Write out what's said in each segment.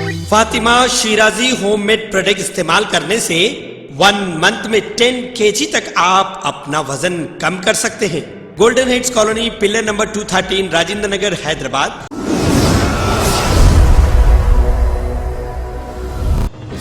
Fatima Shirazi homemade product इस्तेमाल करने से 1 मंथ में 10 kg तक आप अपना वजन कम कर सकते हैं। Golden Heights colony, pillar number 213, Rajendra Nagar, Hyderabad.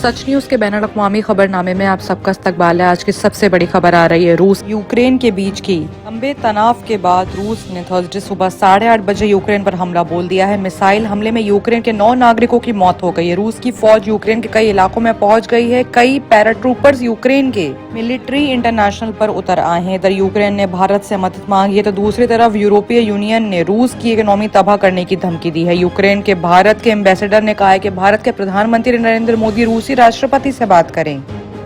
Sach news के बैनुल अक़वामी खबरनामे में आप सबका इस्तकबाल है। आज की सबसे बड़ी खबर आ रही है रूस यूक्रेन के बीच की लंबे तनाव के बाद रूस ने थर्सडे सुबह 8:30 बजे यूक्रेन पर हमला बोल दिया है। मिसाइल हमले में यूक्रेन के 9 नागरिकों की मौत हो गई है। रूस की फौज यूक्रेन के कई इलाकों में पहुंच गई है। कई पैराट्रूपर्स यूक्रेन के मिलिट्री इंटरनेशनल पर उतर आए हैं। इधर यूक्रेन ने भारत से मदद मांगी है तो दूसरी तरफ यूरोपीय यूनियन ने रूस की इकोनॉमी तबाह करने की धमकी दी है। यूक्रेन के भारत के एम्बेसडर ने कहा है कि भारत के प्रधानमंत्री नरेंद्र मोदी रूसी राष्ट्रपति से बात करें।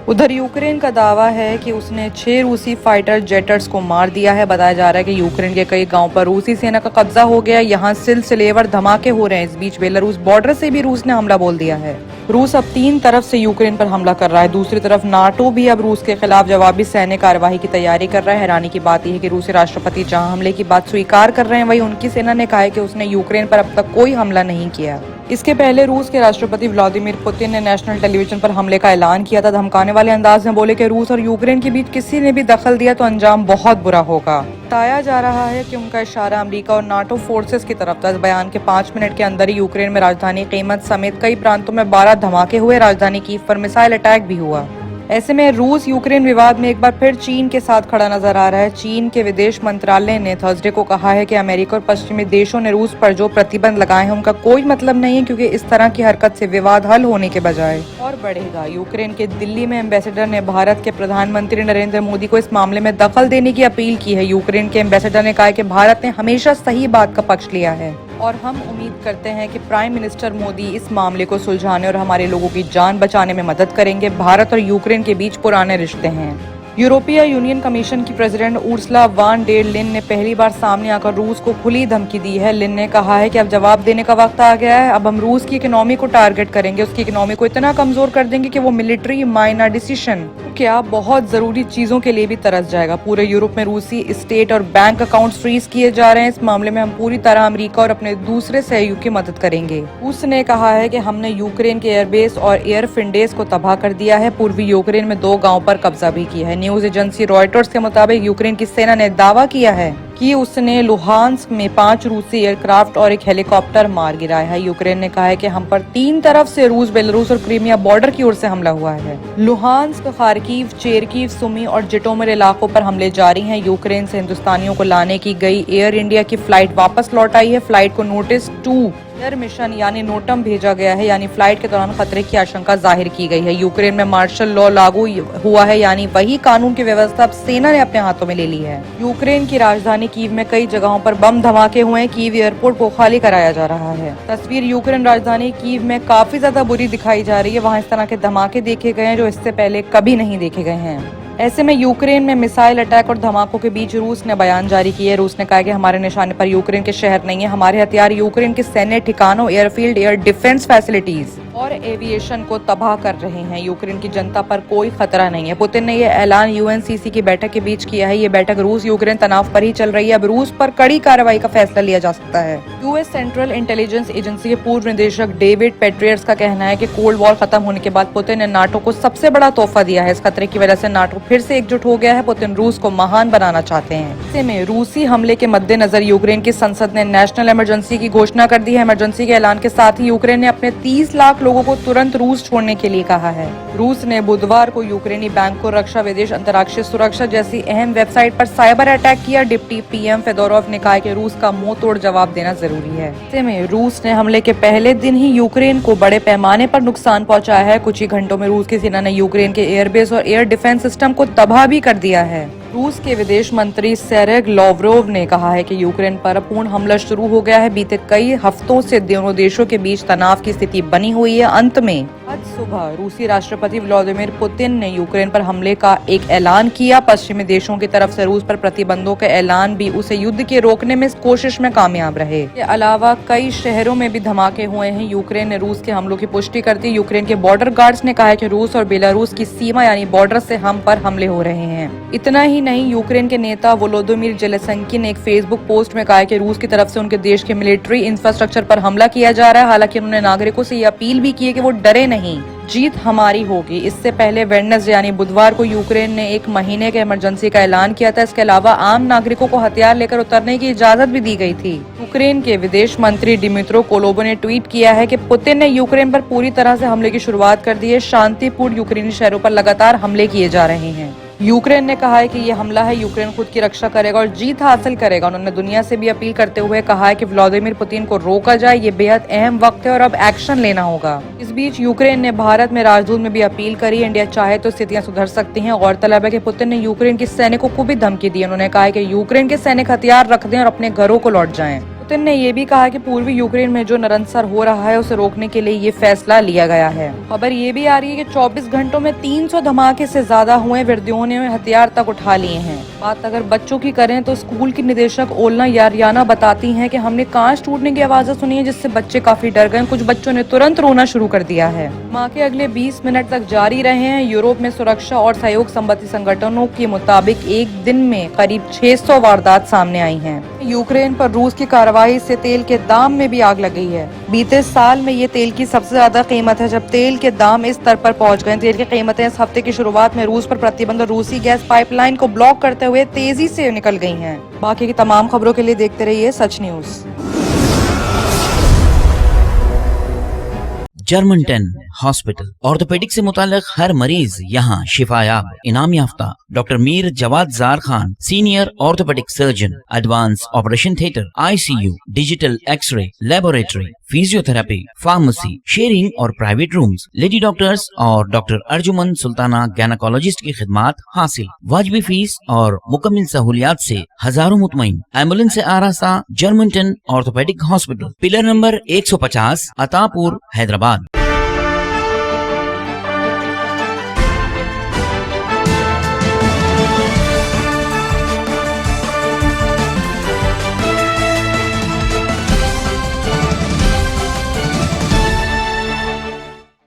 उधर यूक्रेन का दावा है कि उसने 6 रूसी फाइटर जेटर्स को मार दिया है। बताया जा रहा है कि यूक्रेन के कई गांव पर रूसी सेना का कब्जा हो गया। यहां सिलसिलेवार धमाके हो रहे हैं। इस बीच बेलारूस बॉर्डर से भी रूस ने हमला बोल दिया है। रूस अब 3 तरफ से यूक्रेन पर हमला कर रहा है। दूसरी तरफ नाटो भी अब रूस के खिलाफ जवाबी सैन्य कार्यवाही की तैयारी कर रहा है। हैरानी की बात यह है कि रूसी राष्ट्रपति जहां हमले की बात स्वीकार कर रहे हैं, वहीं उनकी सेना ने कहा है कि उसने यूक्रेन पर अब तक कोई हमला नहीं किया। इसके पहले रूस के राष्ट्रपति व्लादिमीर पुतिन ने नेशनल टेलीविजन पर हमले का ऐलान किया था। धमकाने वाले अंदाज में बोले कि रूस और यूक्रेन के बीच किसी ने भी दखल दिया तो अंजाम बहुत बुरा होगा। बताया जा रहा है कि उनका इशारा अमेरिका और नाटो फोर्सेस की तरफ था। इस बयान के 5 मिनट के अंदर ही यूक्रेन में राजधानी कीमत समेत कई प्रांतों में 12 धमाके हुए। राजधानी कीव पर मिसाइल अटैक भी हुआ। ऐसे में रूस यूक्रेन विवाद में एक बार फिर चीन के साथ खड़ा नजर आ रहा है। चीन के विदेश मंत्रालय ने थर्सडे को कहा है कि अमेरिका और पश्चिमी देशों ने रूस पर जो प्रतिबंध लगाए हैं उनका कोई मतलब नहीं है, क्योंकि इस तरह की हरकत से विवाद हल होने के बजाय और बढ़ेगा। यूक्रेन के दिल्ली में एम्बेसडर ने भारत के प्रधानमंत्री नरेंद्र मोदी को इस मामले में दखल देने की अपील की है। यूक्रेन के एम्बेसडर ने कहा कि भारत ने हमेशा सही बात का पक्ष लिया है और हम उम्मीद करते हैं कि प्राइम मिनिस्टर मोदी इस मामले को सुलझाने और हमारे लोगों की जान बचाने में मदद करेंगे। भारत और यूक्रेन के बीच पुराने रिश्ते हैं। यूरोपीय यूनियन कमीशन की प्रेसिडेंट उर्सुला वान डेर लिन ने पहली बार सामने आकर रूस को खुली धमकी दी है। लिन ने कहा है कि अब जवाब देने का वक्त आ गया है। अब हम रूस की इकोनॉमी को टारगेट करेंगे, उसकी इकोनॉमी को इतना कमजोर कर देंगे कि वो मिलिट्री माइनर डिसीजन क्या बहुत जरूरी चीजों के लिए भी तरस जाएगा। पूरे यूरोप में रूसी स्टेट और बैंक अकाउंट फ्रीज किए जा रहे हैं। इस मामले में हम पूरी तरह अमेरिका और अपने दूसरे सहयोगी की मदद करेंगे। उसने कहा है कि हमने यूक्रेन के एयरबेस और एयरफिल्डेस को तबाह कर दिया है। पूर्वी यूक्रेन में 2 गाँव पर कब्जा भी किया है। न्यूज एजेंसी रॉयटर्स के मुताबिक यूक्रेन की सेना ने दावा किया है कि उसने लुहांस्क में 5 रूसी एयरक्राफ्ट और एक हेलीकॉप्टर मार गिराया है। यूक्रेन ने कहा है कि हम पर 3 तरफ से रूस, बेलारूस और क्रीमिया बॉर्डर की ओर से हमला हुआ है। लुहांस्क, खार्किव, चेरकीव, सुमी और जिटोमिर इलाकों पर हमले जारी हैं। यूक्रेन से हिंदुस्तानियों को लाने की गई एयर इंडिया की फ्लाइट वापस लौट आई है। फ्लाइट को नोटिस 2 एयर मिशन यानी नोटम भेजा गया है, यानी फ्लाइट के दौरान खतरे की आशंका जाहिर की गई है। यूक्रेन में मार्शल लॉ लागू हुआ है, यानी वही कानून की व्यवस्था अब सेना ने अपने हाथों में ले ली है। यूक्रेन की राजधानी कीव में कई जगहों पर बम धमाके हुए हैं। कीव एयरपोर्ट को खाली कराया जा रहा है। तस्वीर यूक्रेन राजधानी कीव में काफी ज्यादा बुरी दिखाई जा रही है। वहाँ इस तरह के धमाके देखे गए हैं जो इससे पहले कभी नहीं देखे गए हैं। ऐसे में यूक्रेन में मिसाइल अटैक और धमाकों के बीच रूस ने बयान जारी किया है। रूस ने कहा कि हमारे निशाने पर यूक्रेन के शहर नहीं है। हमारे हथियार यूक्रेन के सैन्य ठिकानों, एयरफील्ड, एयर डिफेंस फैसिलिटीज और एविएशन को तबाह कर रहे हैं। यूक्रेन की जनता पर कोई खतरा नहीं है। पुतिन ने यह ऐलान यूएनसीसी की बैठक के बीच किया है। ये बैठक रूस यूक्रेन तनाव पर ही चल रही है। अब रूस पर कड़ी कार्रवाई का फैसला लिया जा सकता है। यूएस सेंट्रल इंटेलिजेंस एजेंसी के पूर्व निदेशक डेविड पेट्रियर्स का कहना है कि कोल्ड वॉर खत्म होने के बाद पुतिन ने नाटो को सबसे बड़ा तोहफा दिया है। इस खतरे की वजह से नाटो फिर से एकजुट हो गया है। पुतिन रूस को महान बनाना चाहते हैं। ऐसे में रूसी हमले के मद्देनजर यूक्रेन की संसद ने नेशनल इमरजेंसी की घोषणा कर दी है। इमरजेंसी के ऐलान के साथ ही यूक्रेन ने अपने 30 लाख लोगों को तुरंत रूस छोड़ने के लिए कहा है। रूस ने बुधवार को यूक्रेनी बैंकों, रक्षा, विदेश, अंतर्राष्ट्रीय सुरक्षा जैसी अहम वेबसाइट पर साइबर अटैक किया। डिप्टी पीएम फेदोरोव ने कहा कि रूस का मुंह तोड़ जवाब देना जरूरी है। ऐसे में रूस ने हमले के पहले दिन ही यूक्रेन को बड़े पैमाने पर नुकसान पहुंचाया है। कुछ ही घंटों में रूस की सेना ने यूक्रेन के एयरबेस और एयर डिफेंस सिस्टम को तबाह भी कर दिया है। रूस के विदेश मंत्री सेरेग लाव्रोव ने कहा है कि यूक्रेन पर पूर्ण हमला शुरू हो गया है। बीते कई हफ्तों से दोनों देशों के बीच तनाव की स्थिति बनी हुई है। अंत में सुबह रूसी राष्ट्रपति व्लादिमीर पुतिन ने यूक्रेन पर हमले का एक ऐलान किया। पश्चिमी देशों की तरफ से रूस पर प्रतिबंधों का ऐलान भी उसे युद्ध के रोकने में कोशिश में कामयाब रहे। इसके अलावा कई शहरों में भी धमाके हुए हैं। यूक्रेन ने रूस के हमलों की पुष्टि कर दी। यूक्रेन के बॉर्डर गार्ड्स ने कहा है कि रूस और बेलारूस की सीमा यानी बॉर्डर से हम पर हमले हो रहे हैं। इतना ही नहीं, यूक्रेन के नेता वोलोदिमीर जेलेंस्की ने एक फेसबुक पोस्ट में कहा है कि रूस की तरफ से उनके देश के मिलिट्री इंफ्रास्ट्रक्चर पर हमला किया जा रहा है। हालांकि उन्होंने नागरिकों से ये अपील भी की है कि वो डरे नहीं, जीत हमारी होगी। इससे पहले वेडनेसडे यानी बुधवार को यूक्रेन ने 1 महीने के इमरजेंसी का ऐलान किया था। इसके अलावा आम नागरिकों को हथियार लेकर उतरने की इजाजत भी दी गई थी। यूक्रेन के विदेश मंत्री डिमित्रो कोलोबो ने ट्वीट किया है कि पुतिन ने यूक्रेन पर पूरी तरह से हमले की शुरुआत कर दी है। शांतिपूर्ण यूक्रेनी शहरों पर लगातार हमले किए जा रहे हैं। यूक्रेन ने कहा है कि ये हमला है, यूक्रेन खुद की रक्षा करेगा और जीत हासिल करेगा। उन्होंने दुनिया से भी अपील करते हुए कहा है कि व्लादिमीर पुतिन को रोका जाए, ये बेहद अहम वक्त है और अब एक्शन लेना होगा। इस बीच यूक्रेन ने भारत में राजदूत में भी अपील करी। इंडिया चाहे तो स्थितियां सुधर सकती हैं। गौरतलब है कि पुतिन ने यूक्रेन के सैनिकों को भी धमकी दी। उन्होंने कहा है कि यूक्रेन के सैनिक हथियार रख दें और अपने घरों को लौट जाएं। पुतिन ने ये भी कहा कि पूर्वी यूक्रेन में जो निरंतर हो रहा है उसे रोकने के लिए ये फैसला लिया गया है। खबर ये भी आ रही है कि 24 घंटों में 300 धमाके से ज्यादा हुए। विरोधियों ने हथियार तक उठा लिए हैं। बात अगर बच्चों की करें तो स्कूल की निदेशक ओलना यारियाना बताती हैं कि हमने कांच टूटने की आवाजें सुनी है, जिससे बच्चे काफी डर गए। कुछ बच्चों ने तुरंत रोना शुरू कर दिया है। धमाके अगले 20 मिनट तक जारी रहे हैं। यूरोप में सुरक्षा और सहयोग संबंधी संगठनों के मुताबिक एक दिन में करीब 600 वारदात सामने आई हैं। यूक्रेन पर रूस की कार्रवाई से तेल के दाम में भी आग लग गई है। बीते साल में ये तेल की सबसे ज्यादा कीमत है। जब तेल के दाम इस स्तर पर पहुंच गए, तेल की कीमतें इस हफ्ते की शुरुआत में रूस पर प्रतिबंध और रूसी गैस पाइपलाइन को ब्लॉक करते हुए तेजी से निकल गई हैं। बाकी की तमाम खबरों के लिए देखते रहिए Sach news. German 10 hospital orthopaedic से मुताल्लिक हर मरीज यहाँ शिफायाब। इनाम याफ्ता doctor Mir Jawad Zar Khan, senior orthopaedic surgeon, advance operation theatre, ICU, digital x ray, laboratory, physiotherapy, pharmacy, sharing और प्राइवेट रूम्स, लेडी डॉक्टर्स और डॉक्टर अर्जुमन सुल्ताना गैनाकोलॉजिस्ट की खिदमात हासिल। वाजिबी फीस और मुकम्मल सहूलियात से हजारों मुतमईन। एम्बुलेंस से आरास्ता German 10 orthopaedic hospital, pillar number 150, Attapur, Hyderabad.